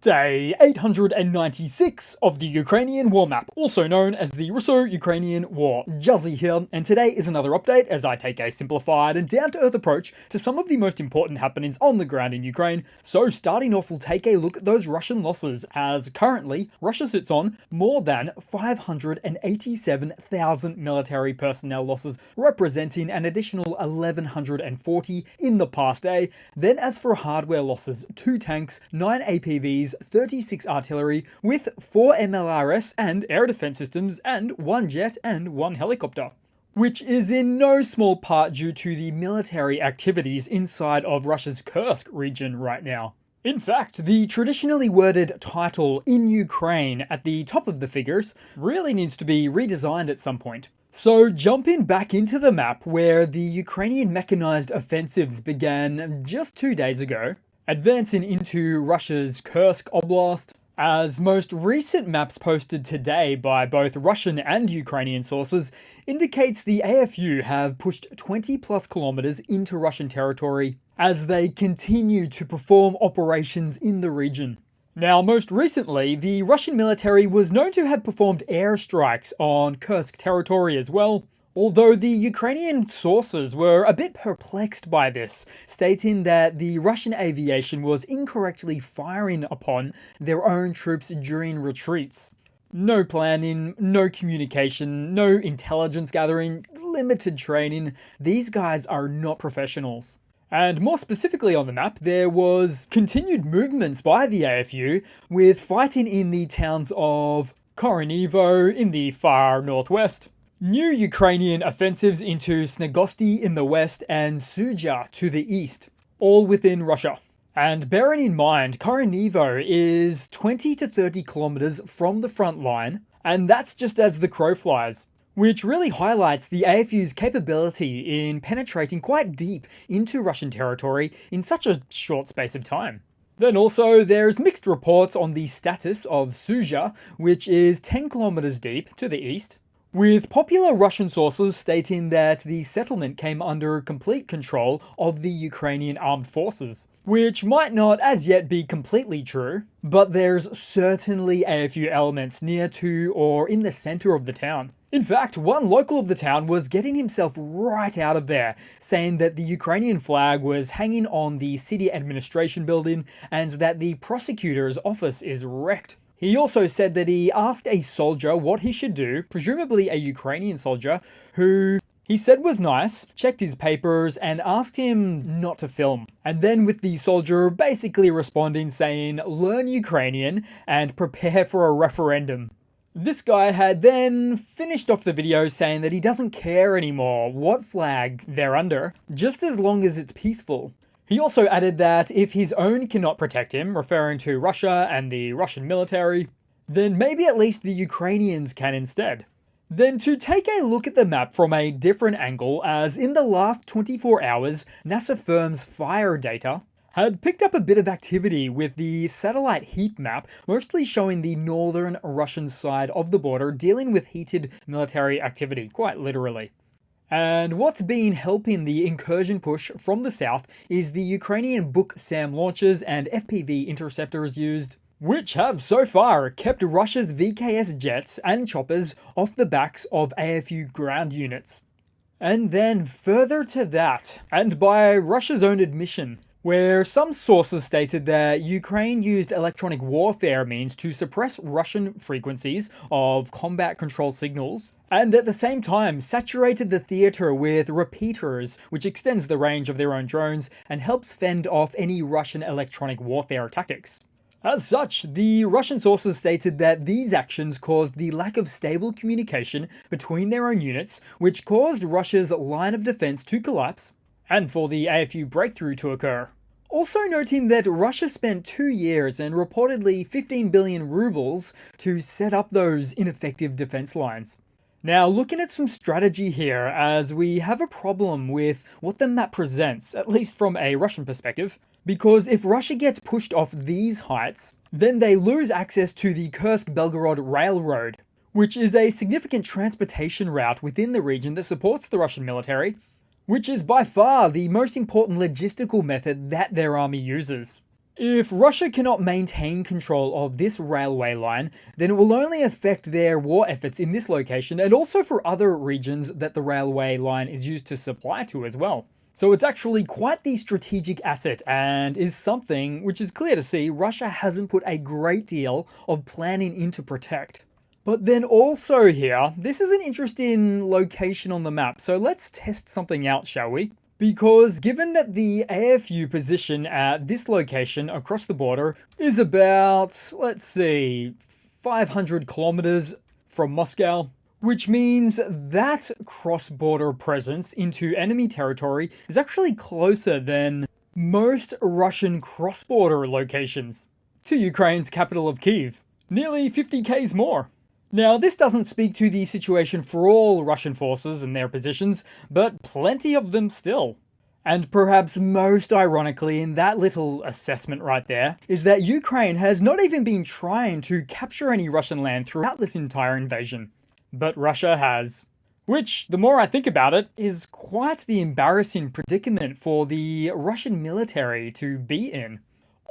Day 896 of the Ukrainian war map, also known as the Russo-Ukrainian War. Juzzie here, and today is another update as I take a simplified and down-to-earth approach to some of the most important happenings on the ground in Ukraine. So starting off, we'll take a look at those Russian losses, as currently Russia sits on more than 587,000 military personnel losses, representing an additional 1,140 in the past day. Then as for hardware losses, 2 tanks, 9 APVs, 36 artillery, with 4 MLRS and air defense systems, and 1 jet and 1 helicopter. Which is in no small part due to the military activities inside of Russia's Kursk region right now. In fact, the traditionally worded title "in Ukraine" at the top of the figures really needs to be redesigned at some point. So jumping back into the map where the Ukrainian mechanized offensives began just 2 days ago, advancing into Russia's Kursk Oblast, as most recent maps posted today by both Russian and Ukrainian sources indicates the AFU have pushed 20 plus kilometers into Russian territory as they continue to perform operations in the region. Now, most recently, the Russian military was known to have performed airstrikes on Kursk territory as well, although the Ukrainian sources were a bit perplexed by this, stating that the Russian aviation was incorrectly firing upon their own troops during retreats. No planning, no communication, no intelligence gathering, limited training. These guys are not professionals. And more specifically on the map, there was continued movements by the AFU, with fighting in the towns of Kontinues in the far northwest, new Ukrainian offensives into Snegosty in the west and Suja to the east, all within Russia. And bearing in mind, Kontinues is 20 to 30 kilometers from the front line, and that's just as the crow flies, which really highlights the AFU's capability in penetrating quite deep into Russian territory in such a short space of time. Then also, there's mixed reports on the status of Suja, which is 10 kilometers deep to the east, with popular Russian sources stating that the settlement came under complete control of the Ukrainian armed forces, which might not as yet be completely true, but there's certainly AFU elements near to or in the center of the town. In fact, one local of the town was getting himself right out of there, saying that the Ukrainian flag was hanging on the city administration building and that the prosecutor's office is wrecked. He also said that he asked a soldier what he should do, presumably a Ukrainian soldier, who he said was nice, checked his papers, and asked him not to film. And then with the soldier basically responding saying, "Learn Ukrainian and prepare for a referendum." This guy had then finished off the video saying that he doesn't care anymore what flag they're under, just as long as it's peaceful. He also added that if his own cannot protect him, referring to Russia and the Russian military, then maybe at least the Ukrainians can instead. Then to take a look at the map from a different angle, as in the last 24 hours, NASA firm's fire data had picked up a bit of activity with the satellite heat map, mostly showing the northern Russian side of the border dealing with heated military activity, quite literally. And what's been helping the incursion push from the south is the Ukrainian Buk SAM launchers and FPV interceptors used, which have so far kept Russia's VKS jets and choppers off the backs of AFU ground units. And then further to that, and by Russia's own admission, where some sources stated that Ukraine used electronic warfare means to suppress Russian frequencies of combat control signals, and at the same time saturated the theater with repeaters, which extends the range of their own drones and helps fend off any Russian electronic warfare tactics. As such, the Russian sources stated that these actions caused the lack of stable communication between their own units, which caused Russia's line of defense to collapse, and for the AFU breakthrough to occur. Also noting that Russia spent 2 years and reportedly 15 billion rubles to set up those ineffective defense lines. Now, looking at some strategy here, as we have a problem with what the map presents, at least from a Russian perspective, because if Russia gets pushed off these heights, then they lose access to the Kursk-Belgorod Railroad, which is a significant transportation route within the region that supports the Russian military, which is by far the most important logistical method that their army uses. If Russia cannot maintain control of this railway line, then it will only affect their war efforts in this location and also for other regions that the railway line is used to supply to as well. So it's actually quite the strategic asset and is something which is clear to see Russia hasn't put a great deal of planning in to protect. But then also here, this is an interesting location on the map, so let's test something out, shall we? Because given that the AFU position at this location across the border is about, let's see, 500 kilometers from Moscow, which means that cross-border presence into enemy territory is actually closer than most Russian cross-border locations to Ukraine's capital of Kyiv, nearly 50 k's more. Now, this doesn't speak to the situation for all Russian forces and their positions, but plenty of them still. And perhaps most ironically in that little assessment right there, is that Ukraine has not even been trying to capture any Russian land throughout this entire invasion. But Russia has. Which, the more I think about it, is quite the embarrassing predicament for the Russian military to be in.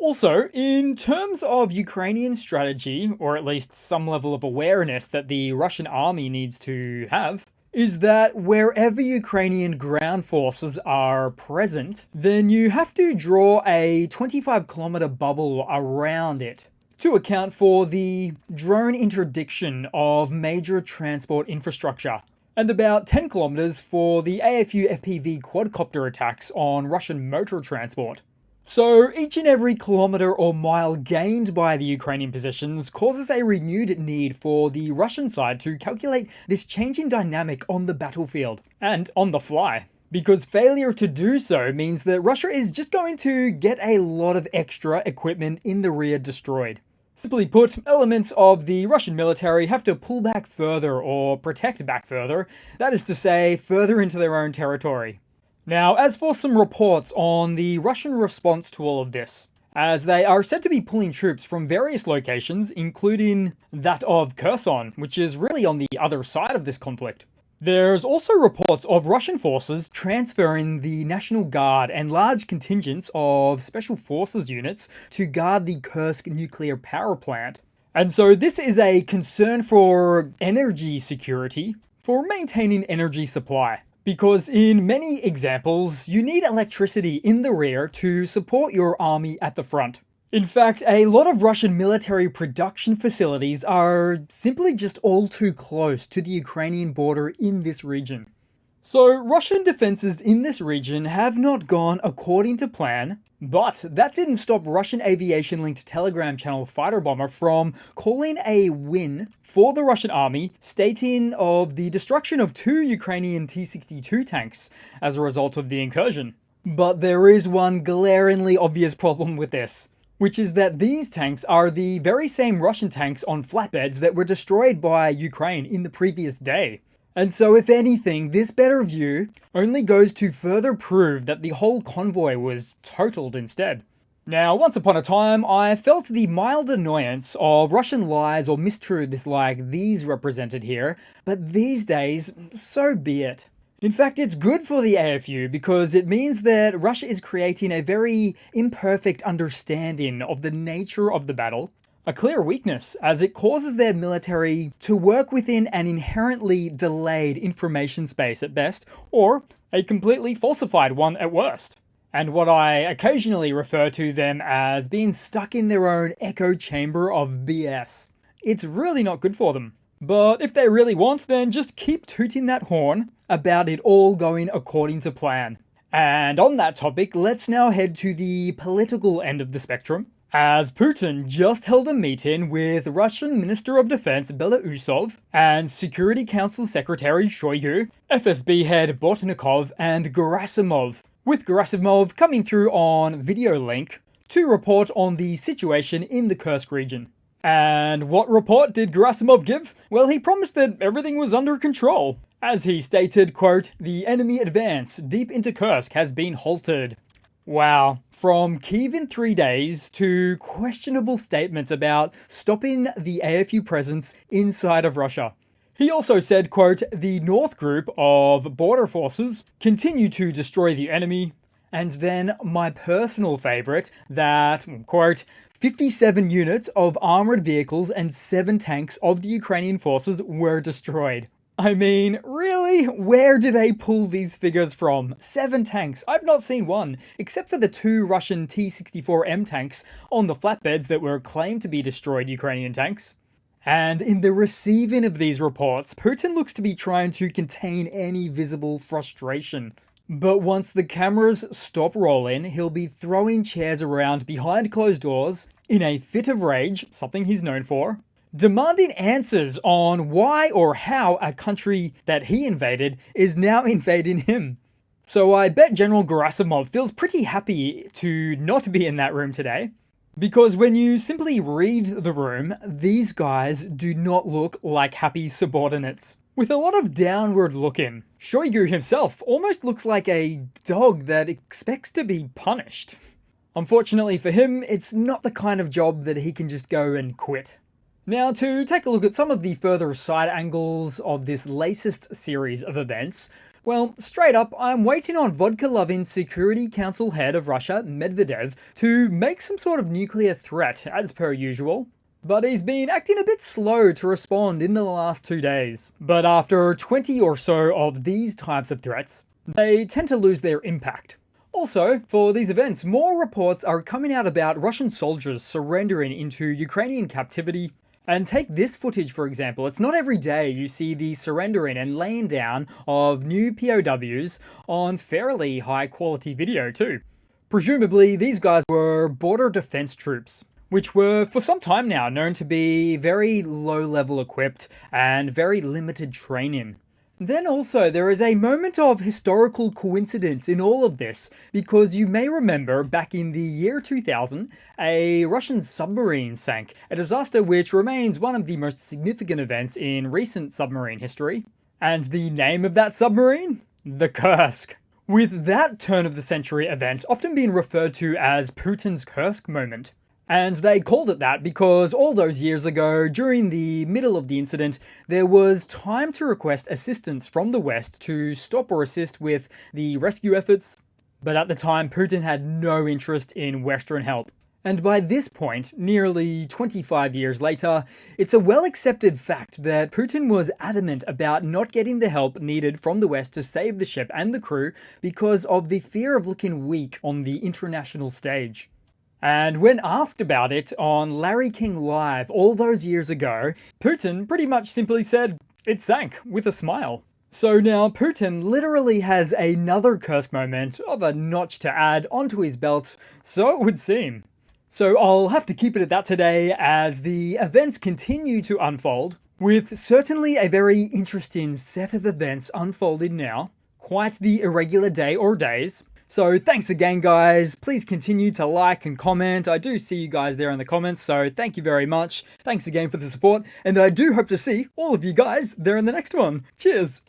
Also, in terms of Ukrainian strategy, or at least some level of awareness that the Russian army needs to have, is that wherever Ukrainian ground forces are present, then you have to draw a 25-kilometer bubble around it to account for the drone interdiction of major transport infrastructure, and about 10 kilometers for the AFU FPV quadcopter attacks on Russian motor transport. So each and every kilometer or mile gained by the Ukrainian positions causes a renewed need for the Russian side to calculate this changing dynamic on the battlefield, and on the fly. Because failure to do so means that Russia is just going to get a lot of extra equipment in the rear destroyed. Simply put, elements of the Russian military have to pull back further or protect back further, that is to say, further into their own territory. Now, as for some reports on the Russian response to all of this, as they are said to be pulling troops from various locations, including that of Kherson, which is really on the other side of this conflict. There's also reports of Russian forces transferring the National Guard and large contingents of Special Forces units to guard the Kursk nuclear power plant. And so this is a concern for energy security, for maintaining energy supply. Because in many examples, you need electricity in the rear to support your army at the front. In fact, a lot of Russian military production facilities are simply just all too close to the Ukrainian border in this region. So Russian defenses in this region have not gone according to plan, but that didn't stop Russian aviation-linked Telegram channel Fighter Bomber from calling a win for the Russian army, stating of the destruction of 2 Ukrainian T-62 tanks as a result of the incursion. But there is one glaringly obvious problem with this, which is that these tanks are the very same Russian tanks on flatbeds that were destroyed by Ukraine in the previous day. And so if anything, this better view only goes to further prove that the whole convoy was totaled instead. Now, once upon a time, I felt the mild annoyance of Russian lies or mistruths like these represented here, but these days, so be it. In fact, it's good for the AFU because it means that Russia is creating a very imperfect understanding of the nature of the battle, a clear weakness as it causes their military to work within an inherently delayed information space at best, or a completely falsified one at worst. And what I occasionally refer to them as being stuck in their own echo chamber of BS. It's really not good for them. But if they really want, then just keep tooting that horn about it all going according to plan. And on that topic, let's now head to the political end of the spectrum, as Putin just held a meeting with Russian Minister of Defense Belousov and Security Council Secretary Shoigu, FSB head Bortnikov, and Gerasimov, with Gerasimov coming through on video link to report on the situation in the Kursk region. And what report did Gerasimov give? Well, he promised that everything was under control. As he stated, quote, "The enemy advance deep into Kursk has been halted." Wow. From Kyiv in 3 days to questionable statements about stopping the AFU presence inside of Russia. He also said, quote, "The North group of border forces continue to destroy the enemy," And then my personal favourite, that, quote, 57 units of armoured vehicles and 7 tanks of the Ukrainian forces were destroyed. I mean, really? Where do they pull these figures from? 7 tanks? I've not seen one, except for the 2 Russian T-64M tanks on the flatbeds that were claimed to be destroyed Ukrainian tanks. And in the receiving of these reports, Putin looks to be trying to contain any visible frustration. But once the cameras stop rolling, he'll be throwing chairs around behind closed doors in a fit of rage, something he's known for, demanding answers on why or how a country that he invaded is now invading him. So I bet General Gerasimov feels pretty happy to not be in that room today. Because when you simply read the room, these guys do not look like happy subordinates. With a lot of downward looking. Shoigu himself almost looks like a dog that expects to be punished. Unfortunately for him, it's not the kind of job that he can just go and quit. Now, to take a look at some of the further side angles of this latest series of events, well, straight up, I'm waiting on vodka-loving Security Council head of Russia, Medvedev, to make some sort of nuclear threat, as per usual. But he's been acting a bit slow to respond in the last 2 days. But after 20 or so of these types of threats, they tend to lose their impact. Also, for these events, more reports are coming out about Russian soldiers surrendering into Ukrainian captivity. And take this footage for example, it's not every day you see the surrendering and laying down of new POWs on fairly high quality video too. Presumably these guys were border defense troops, which were for some time now known to be very low level equipped and very limited training. Then also, there is a moment of historical coincidence in all of this, because you may remember back in the year 2000, a Russian submarine sank, a disaster which remains one of the most significant events in recent submarine history. And the name of that submarine? The Kursk. With that turn of the century event often being referred to as Putin's Kursk moment. And they called it that because all those years ago, during the middle of the incident, there was time to request assistance from the West to stop or assist with the rescue efforts. But at the time, Putin had no interest in Western help. And by this point, nearly 25 years later, it's a well-accepted fact that Putin was adamant about not getting the help needed from the West to save the ship and the crew because of the fear of looking weak on the international stage. And when asked about it on Larry King Live all those years ago, Putin pretty much simply said, "It sank," with a smile. So now Putin literally has another Kursk moment of a notch to add onto his belt, so it would seem. So I'll have to keep it at that today as the events continue to unfold, with certainly a very interesting set of events unfolding now. Quite the irregular day or days. So thanks again guys, please continue to like and comment. I do see you guys there in the comments, so thank you very much. Thanks again for the support, and I do hope to see all of you guys there in the next one. Cheers!